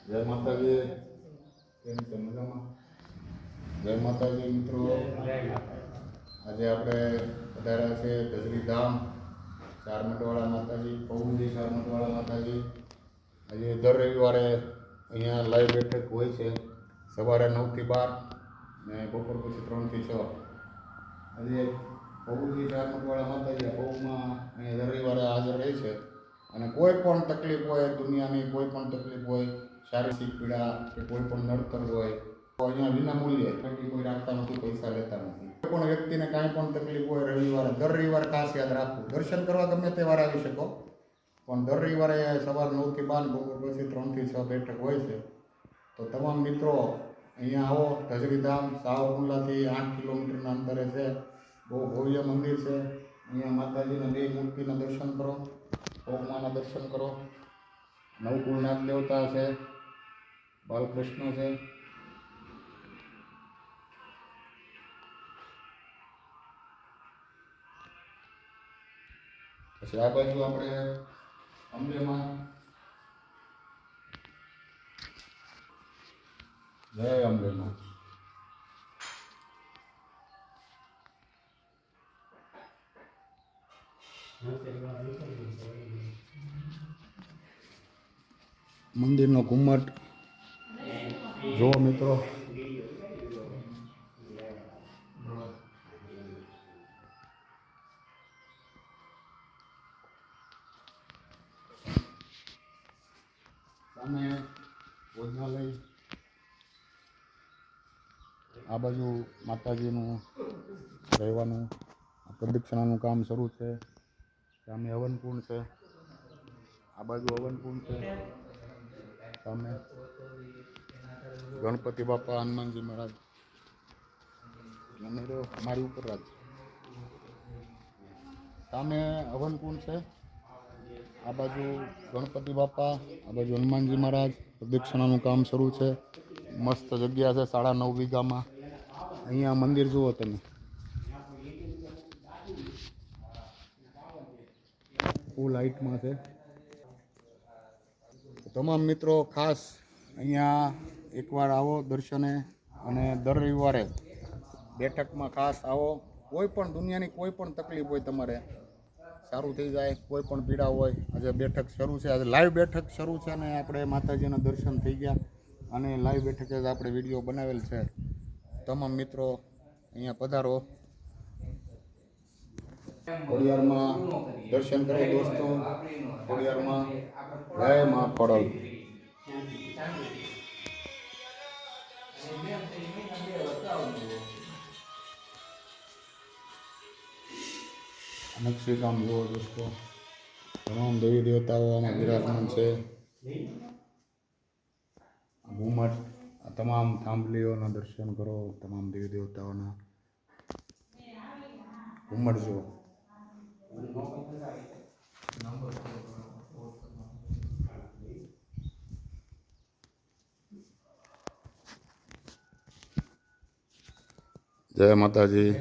જય માતાજી. કેમ છો? મજામાં? જય માતાજી મિત્રો. આજે આપણે પધાર્યા છે ધજરી ધામ, ચારમટવાળા માતાજી, પૌજી ચારમટવાળા માતાજી. આજે દર રવિવારે અહીંયા લાઈવ બેઠક હોય છે, સવારે 9 થી 12 ને બપોર પછી 3 થી 6. આજે પૌજી ચારમટવાળા માતાજી પૌમાં અહીંયા દર રવિવારે હાજર રહે છે. અને કોઈ પણ તકલીફ હોય, દુનિયાની કોઈ પણ તકલીફ હોય, શારીરિક પીડા કે કોઈ પણ નડતર હોય તો અહીંયા વિના મૂલ્યે કોઈ રાખતા નથી, પૈસા લેતા નથી. કોઈ પણ વ્યક્તિને કાંઈ પણ તકલીફ હોય રવિવારે, દર રવિવારે ખાસ યાદ રાખવું. દર્શન કરવા ગમે તે વાર આવી શકો, પણ દર રવિવારે સવાર 9 થી 12, બપોર પછી 3 થી 6 બેઠક હોય છે. તો તમામ મિત્રો અહીંયા આવો. ધજરીધામ સાવરકુંડલાથી 8 કિલોમીટરના અંતરે છે. બહુ ભવ્ય મંદિર છે. અહીંયા માતાજીના બે મૂર્તિના દર્શન કરો, ઓમાના દર્શન કરો. નવકુળનાથ દેવતા છે, બાલકૃષ્ણ છે. પછી આ બાજુ આપણે અંબેમાં. જય અંબેમાં. મંદિરનો ઘુમ્મટ જુઓ મિત્રો. સામે ભોજનાલય, આ બાજુ માતાજીનું રહેવાનું પ્રદક્ષિણાનું કામ શરૂ છે. સામે હવનકુંડ છે, આ બાજુ હવનકુંડ છે. સામે ગણપતિ બાપા, હનુમાનજી મહારાજ, મારી ઉપર રાજ. સામે હવનકુંડ છે, આ બાજુ ગણપતિ બાપા, આ બાજુ હનુમાનજી મહારાજ. પ્રદક્ષિણાનું કામ શરૂ છે. મસ્ત જગ્યા છે, 9.5 વીઘામાં. અહીંયા મંદિર જુઓ તમે, ફૂલ હાઇટમાં છે. તમામ મિત્રો ખાસ અહીંયા એકવાર આવો દર્શને, અને દર રવિવારે બેઠકમાં ખાસ આવો. કોઈ પણ દુનિયાની કોઈ પણ તકલીફ હોય તમારે, સારું થઈ જાય. કોઈ પણ પીડા હોય, આજે બેઠક શરૂ છે. આજે લાઈવ બેઠક શરૂ છે અને આપણે માતાજીના દર્શન થઈ ગયા. અને લાઈવ બેઠકે જ આપણે વિડીયો બનાવેલ છે. તમામ મિત્રો અહીંયા પધારો. ખોડિયારમાં દર્શન કરો દોસ્તો. ખોડિયારમાં જય મા ખોડલ. નકશીકામ જુઓ દોસ્તો. તમામ દેવી દેવતાઓ આમાં બિરાજમાન છે. ઘુમ્મટ, તમામ થાંભલીઓના દર્શન કરો. તમામ દેવી દેવતાઓના ઘુમ્મટ જુઓ. જય માતાજી.